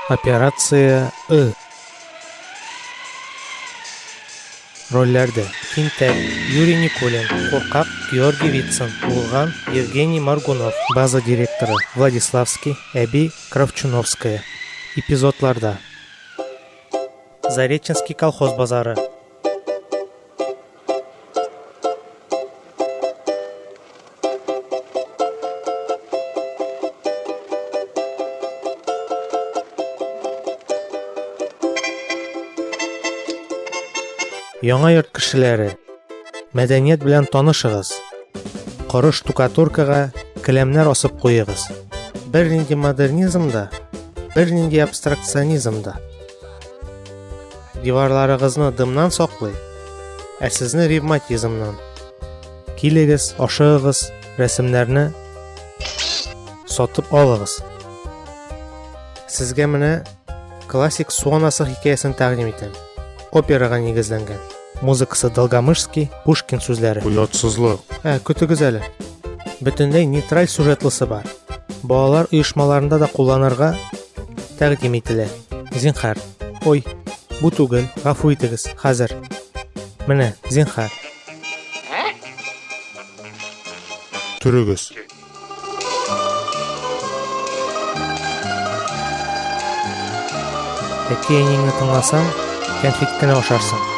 Операция I. Rollerde Tintek, Yuriy Nikulin, Qo'rqoq Georgiy Vitsin, Ulg'an Yevgeniy Margunov, baza direktori Vladislavskiy Abi Kravchunovskaya. Epizodlarda Zarechensky kolxoz bozori. Яңа йорт кешеләре, мәдәният белән танышыгыз. Коры штукатуркага келәмнәр асып куегыз. Бер нинди модернизмда, бер нинди абстракционизмда. Диварларыгызны дымнан саклый, ә сезне ревматизмнан. Килегез, ашыгыз, рәсемнәрне сатып алыгыз. Сезгә менә классик Суанасы хикәясен тәкъдим итәм. Операга нигезләнгән. Музыкасы Долгомышский, Пушкин сүзләре. Уятсызлык. Көтегез әле. Бөтенләй нейтраль сюжетлысы бар. Балалар оешмаларында да кулланырга тәкъдим ителә. Зинһар. Ой, бу түгел, гафу итегез, хәзер. Менә, зинһар. Төрегез. Әкиеңне тыңласаң, кәнфит кенә ашарсың.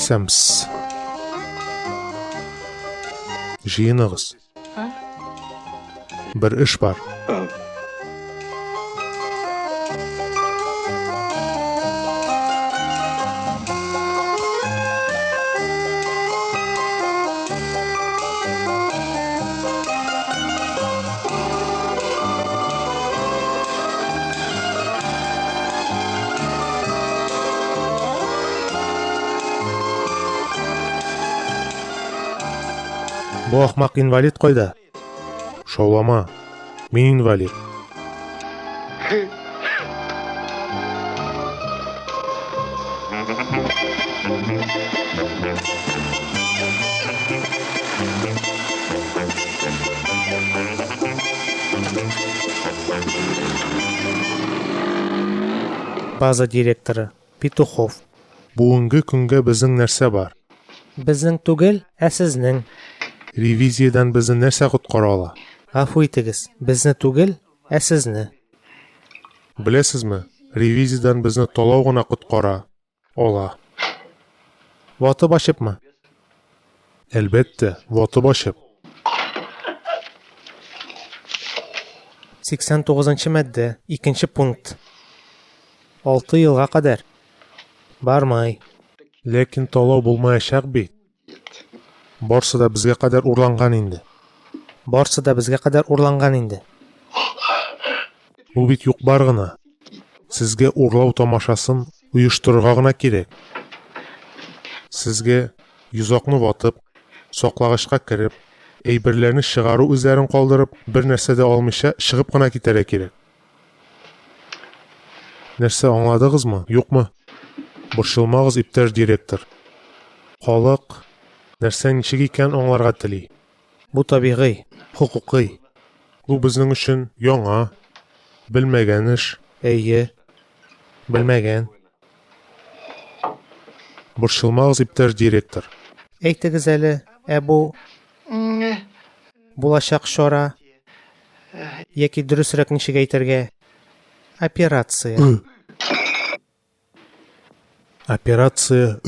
Сәмс. Жиенығыз. Бір іш бар. Бу ахмак инвалид кайда? Шаулама. Мен инвалид. База директоры Петухов. Бүгінгі күнгә безнең нәрсә бар? Безнең түгел, ә сезнең. Ревизиядан безне нәрсә коткара ала? Гафу итегез, безне түгел, ә сезне. Беләсезме? Ревизиядан безне талау гына коткара ала. Ватып ачыпмы? Әлбәттә, ватып ачып. 89-нчы мадда, 2-нче пункт. 6 елга кадәр. Бармай. Ләкин талау булмаячак бит. Барсы да безгә кадәр урланган инде. Барсы да безгә кадәр урланган инде. Бу бит юк бар гына. Сезгә урлау тамашасын оештырырга гына кирәк. Сезгә йозакны ватып, саклагычка кереп, әйберләрне чыгару үзләрен калдырып, бер нәрсә дә алмыйча чыгып кына китәргә кирәк. Нәрсә аңладыгызмы, юкмы? Борчылмагыз, иптәш директор. Халык нәрсә ничек икән аңларга тели. Бу табигый, хукукый. Бу безнең өчен яңа, белмәгән эш. Әйе, белмәгән. Борчылмагыз, иптәш директор. Әйтегез әле, бу булачак чара яки дөресрәк ничек әйтергә? Операция. Операция.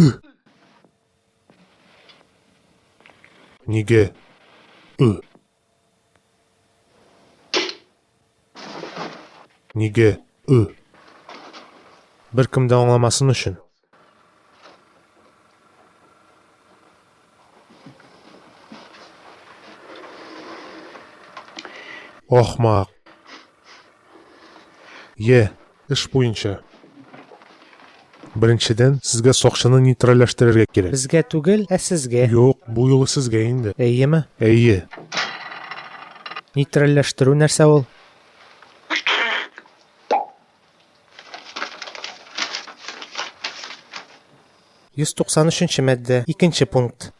Нигә? Нигә Беркем дә аңламасын өчен. Ахмак. Эш буенча. Беренчедән, сезгә сакчыны нейтральләштерергә кирәк. Безгә түгел, ә сезгә. Юк, бу юлы сезгә инде. Әйеме? Әйе. Нейтральләштерү нәрсә ул? «193-нче мәддә, 2-нче пункт.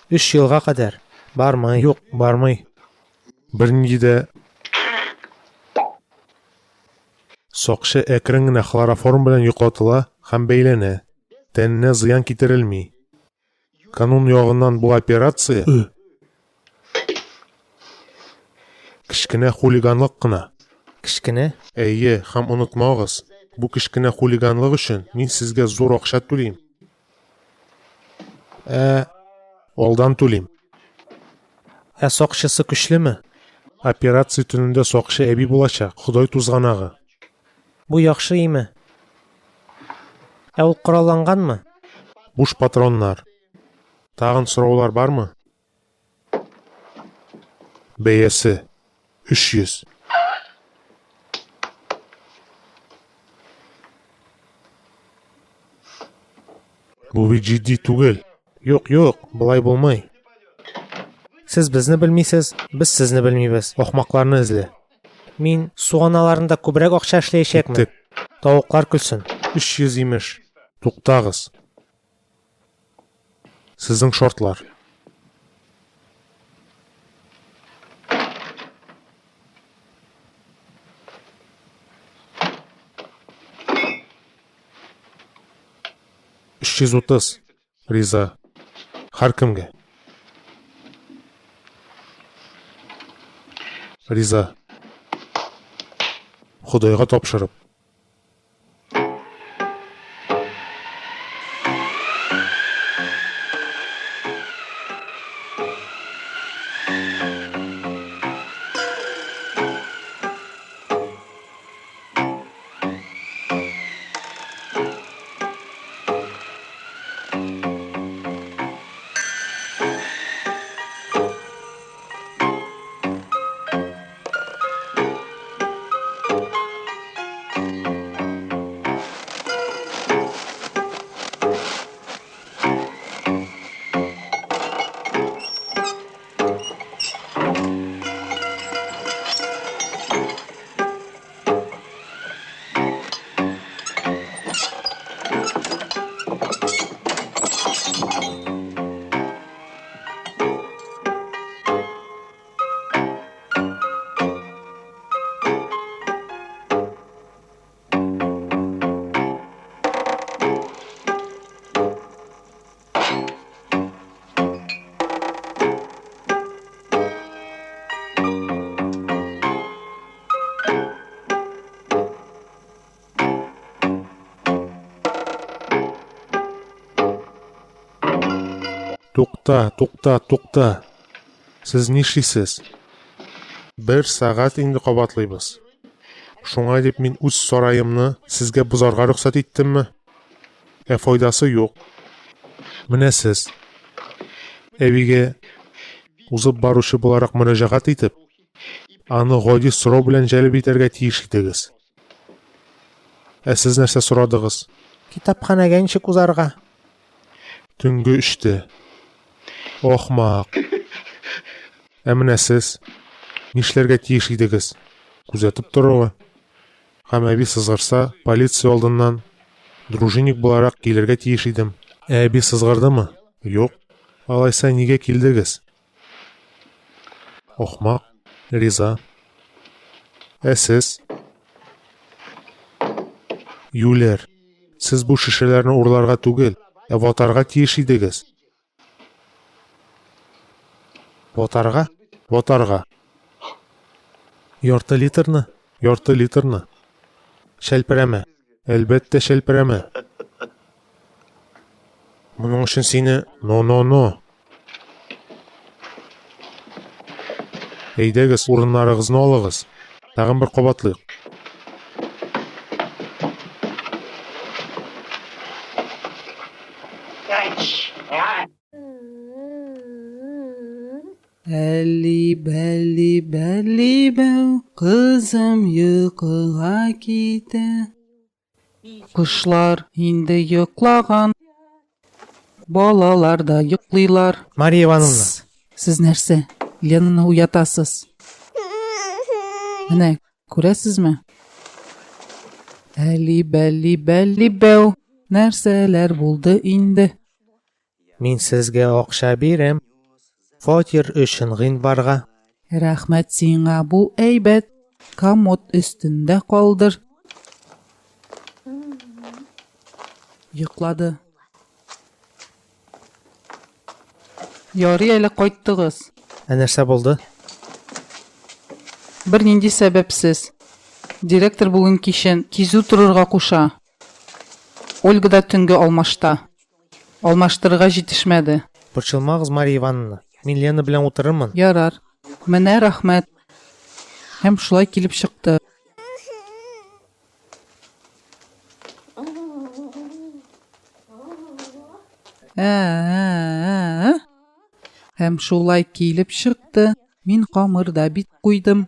3 елга кадәр. Бармый. Юк, бармый. Бернинди дә сакчы әкрен генә хлороформ белән йоклатыла һәм бәйләнә. Тәненә зыян китерелми. Канун ягыннан бу операция кечкенә хулиганлык кына. Кечкенә. Әйе, һәм онытмагыз, бу кечкенә хулиганлык өчен мин сезгә зур акча түлим. Алдан түлим. Ә сакчысы көчлеме? Операция төнендә сакчы әби булачак, Ходай тузганагы. Бу яхшы име? Ә ул коралланганмы? Буш патроннар. Тагын сораулар бармы? Бәясе 300. Бу бит җитди түгел. Юк, болай булмый. Сез безне белмисез, без сезне белмибез. Ахмакларны эзле. Мин суганаларында күбрәк акча эшләячәкмен. Тик, Тавыклар көлсен. 300 имеш. Туктагыз. Сезнең шартлар. «330. Риза. Һәркемгә. Риза. Худайга тапшырып. Тукта. Сез нишлисез? 1 сәгать инде кабатлыйбыз. Шуңа дип мин үз сарайымны сезгә бозарга рөхсәт иттемме? Файдасы юк. Менә сез әбигә узып баручы буларак мөрәҗәгать итеп, аны гади сорау белән җәлеп итәргә тиеш идегез. Сез нәрсә сорадыгыз? Китапханәгә ничек узарга? Төнге 3-тә. Ахмак. Менә сез нишләргә тиеш идегез? Күзәтеп торырга. Һәм әби сызгырса, полиция алдыннан дружинник буларак килергә тиеш идем. Әби сызгырдымы? Юк. Алайса нигә килдегез? Ахмак. Риза. Сез? Юләр. Сез бу шешәләрне урларга түгел, ватарга тиеш идегез. Ватарга. Ярты литрны? Шәлперәмә. Әлбәттә шәлперәмә. Моның өчен сине Но. Әйдәгез, урыннарыгызны алыгыз. Тагын бер кабатлыйк. Әлли бәлли бәу, кызым йокыга китә. Кушлар инде йоклаган, балалар да йоклыйлар. Мария Ивановна, Сез нәрсә? Ленаны уятасыз. Менә, күрәсезме? Әлли бәлли бәу, нәрсәләр булды инде? мин сезгә акча бирәм. Фатир өчен гыйнварга. Рәхмәт сиңа, бу әйбәт. Комод өстендә калдыр. Йоклады. Ярый әле кайттыгыз. Ә нәрсә булды? Бер нинди сәбәпсез. Директор бүген кичен кизү торырга куша. Ольга да төнгә алмашта. Алмаштырырга җитешмәде. Борчылмагыз, Мария Ивановна. Мин Лена белән утырырмын. Ярар. Менә рәхмәт. Һәм шулай килеп чыкты. Һәм шулай килеп чыкты. Мин камырда бит куйдым.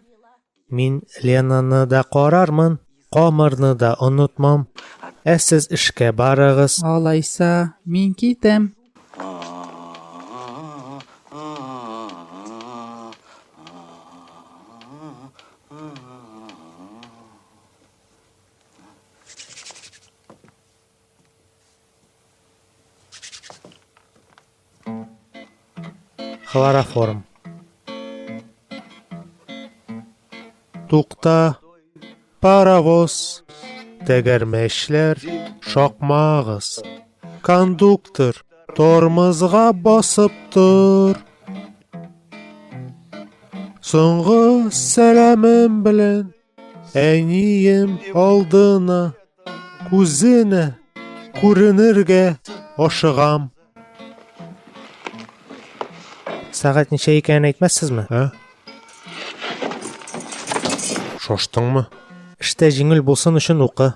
Мин Ленаны да карармын, камырны да онытмам. Ә сез эшкә барыгыз. Алайса, мин китәм. Хлороформ. Тукта, паровоз, тәгәрмәчләр, шакмагыз. Кондуктор, тормозга басып тор. Соңгы сәламем белән әнием алдына, күзенә күренергә ашыгам. Сәгать ничә икәнен әйтмәссезме? Шаштыңмы? Эштә җиңел булсын өчен укы.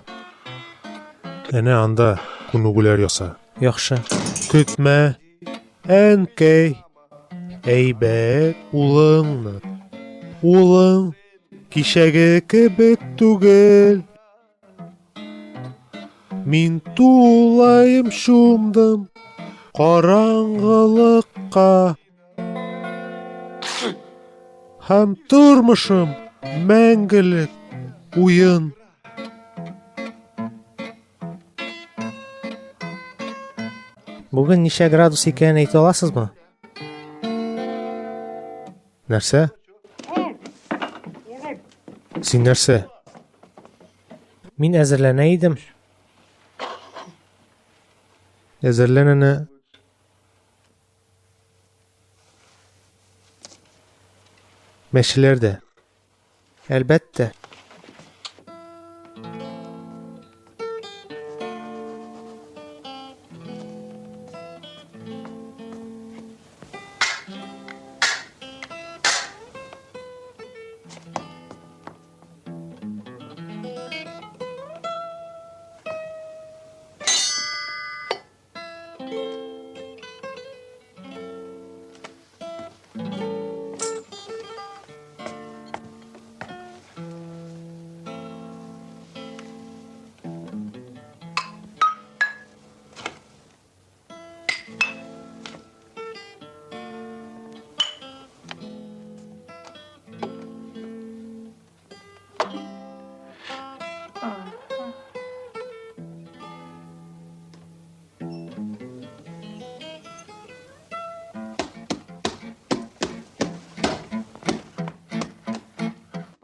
Әнә анда күнегүләр яса. Яхшы. Көтмә, әнкәй, әйбәт улыңны. Улың кичәге кебек түгел. Мин тулайым шумдым караңгылыкка. Һәм тормышым мәңгелек уен. Бүген ничә градус икәнен әйтә аласызмы? Нәрсә? Син нәрсә? Мин әзерләнә идем. Әзерләнәне. Мәшеләрдә. Әлбәттә.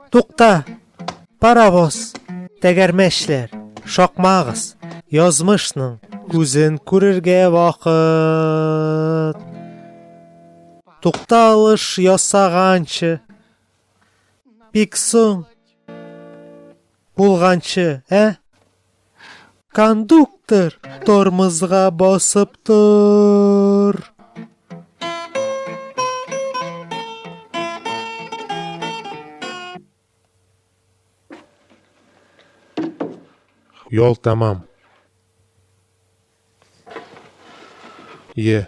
Тукта, паровоз, тәгәрмәчләр, шакмагыз, язмышның күзен күрергә вакыт. Тукталыш ясаганчы, бик соң булганчы, Кондуктор, тормозга басып тор. Yol tamam. Ye.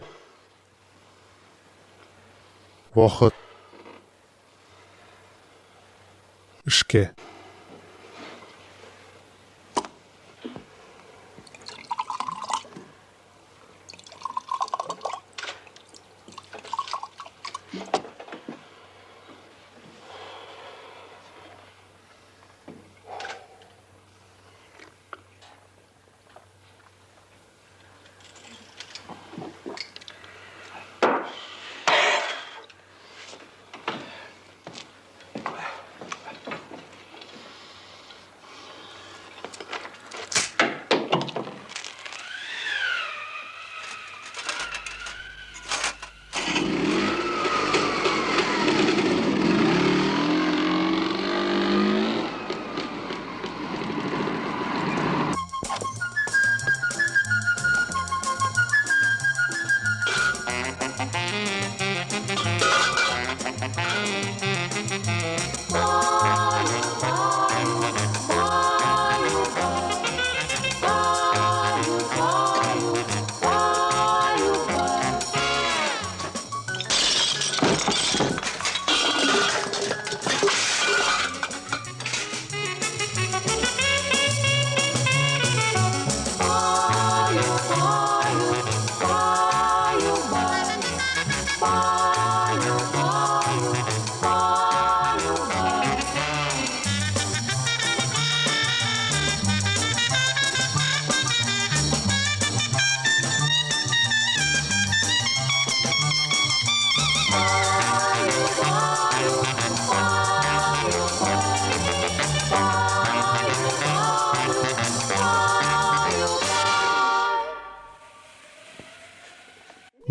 Vaqt. Ishga.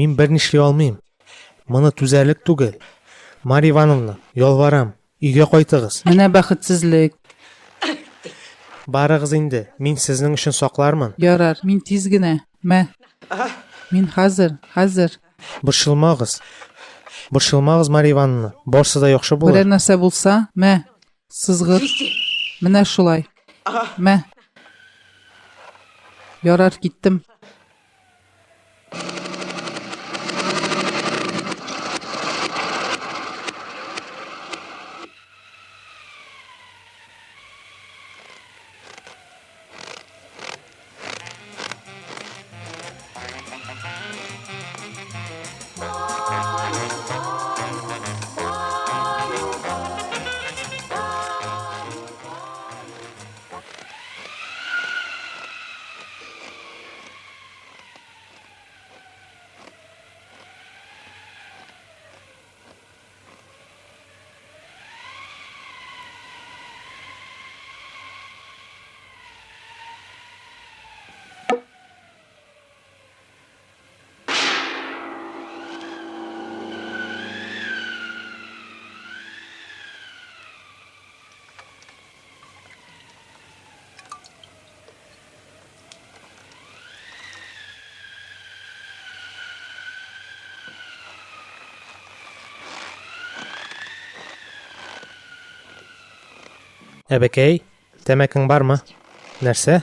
Мин бер нишләй алмыйм. Моны түзәрлек түгел. Марья Ивановна, ялварам, өйгә кайтыгыз. Менә бәхетсезлек. Барыгыз инде. Мин сезнең өчен саклармын. Ярар, мин тиз генә. Мә. Мин хәзер. Борчылмагыз. Борчылмагыз, Марья Ивановна. Барсы да яхшы Берәр булыр. нәрсә булса, мә. Сызгыр. Менә шулай. Мә. Ярар, киттем. Әбәкәй, тәмәкең бармы? Нәрсә?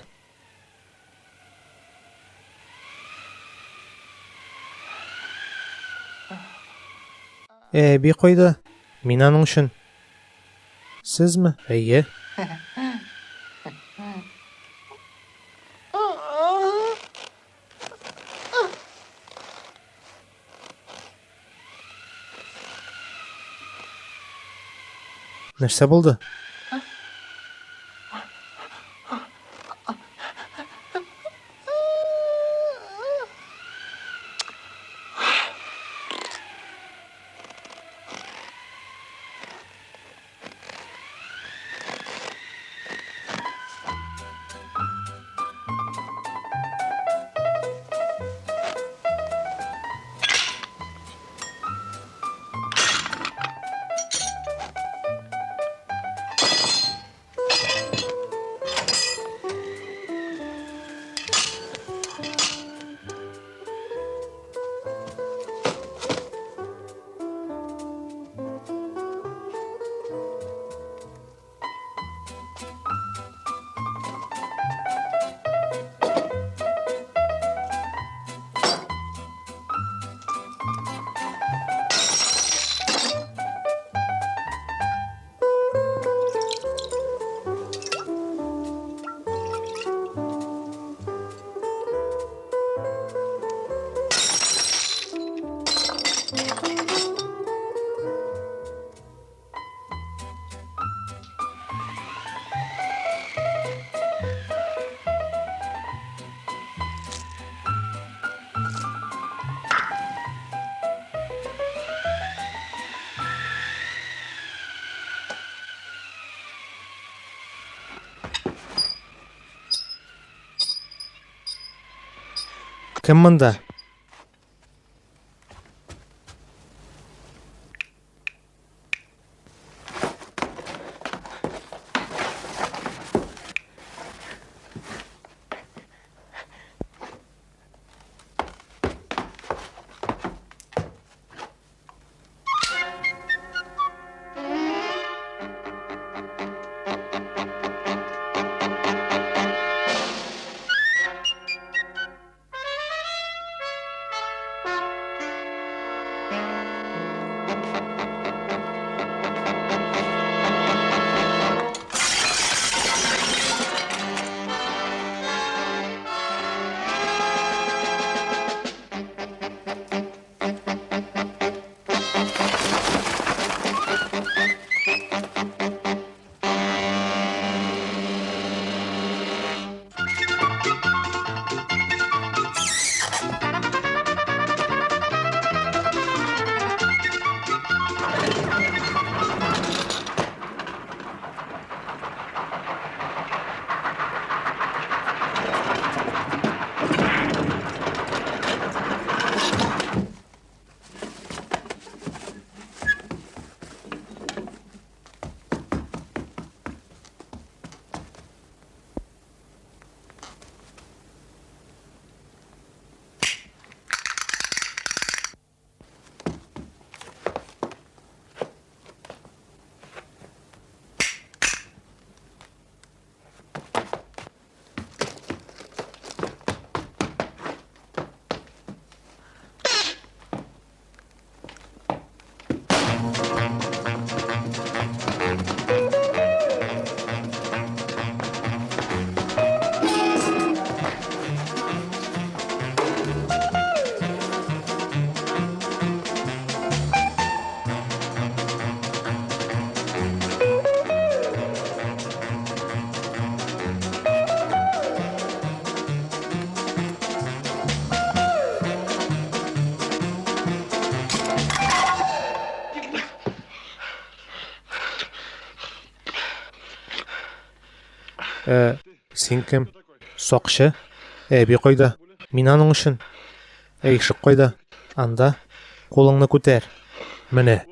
Би кайда? Мин аның өчен. Сезме? Әйе. Нәрсә булды? Кем монда? Син кем? Сакчы. Әби кайда? Мин аның өчен. Ишек кайда? Анда. Кулыңны күтәр. Менә.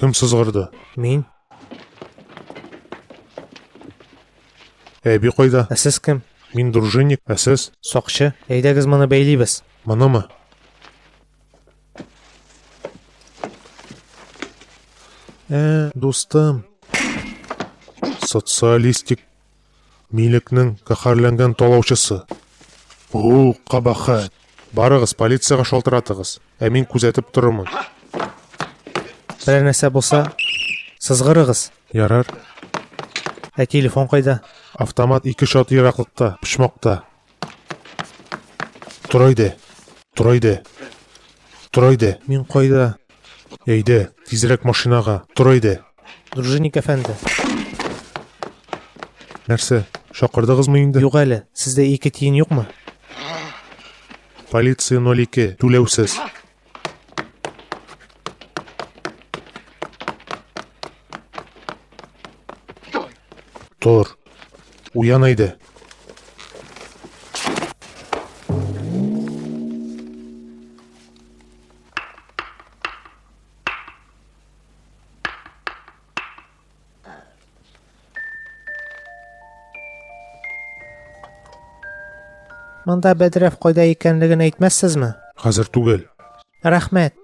Кім сызғырды? Мин. Әби қойда? Ә сез кем? Мин дружинник, ә сіз? Сақшы. Әйдәгез моны бәйлибез. Мұнымы? Достым. Социалистик милікнің қаһарланған толаушысы. Қабахат. Барығыз, полицияға шалтыратығыз. Мен күзетіп тұрмын. Бір нәрсә булса, сызгырыгыз. Ярар. Телефон кайда? Автомат 2 шот ераклыкта, пішмоқта. Турайды. Мин кайда? Әйді, тезірек машинаға. Турайды. Дружинник әфәнде. Нәрсе, шақырдығызмы инде? Юк әле, сездә 2 тиен юкмы? Полиция 02, түләусіз. Тұр. Уян әйді. Монда Бәдрәф кайда икәнлеген әйтмәссезме? Хәзер түгел. Рәхмәт.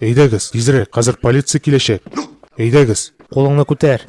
Әйдәгіз, тезірек, қазір полиция келешек. Әйдәгіз. Кулыңны күтәр.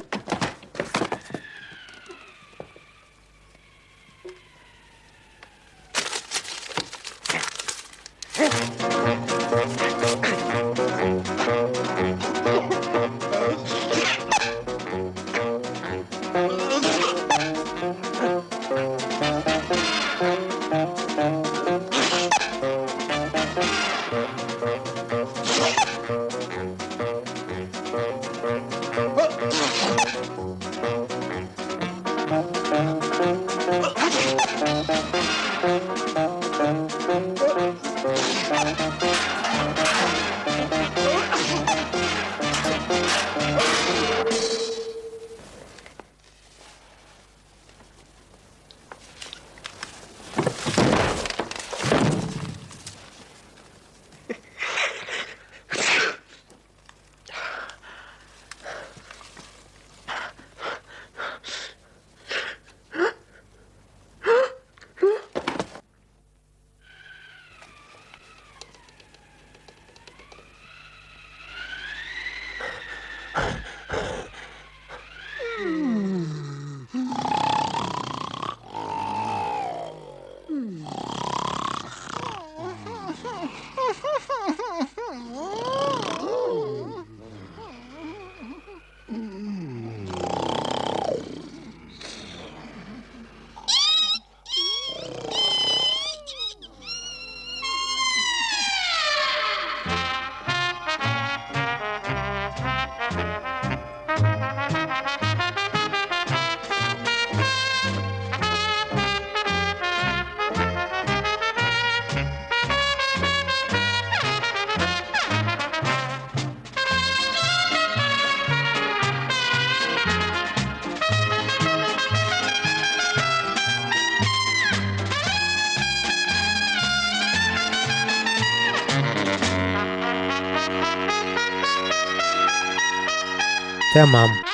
Тәмам.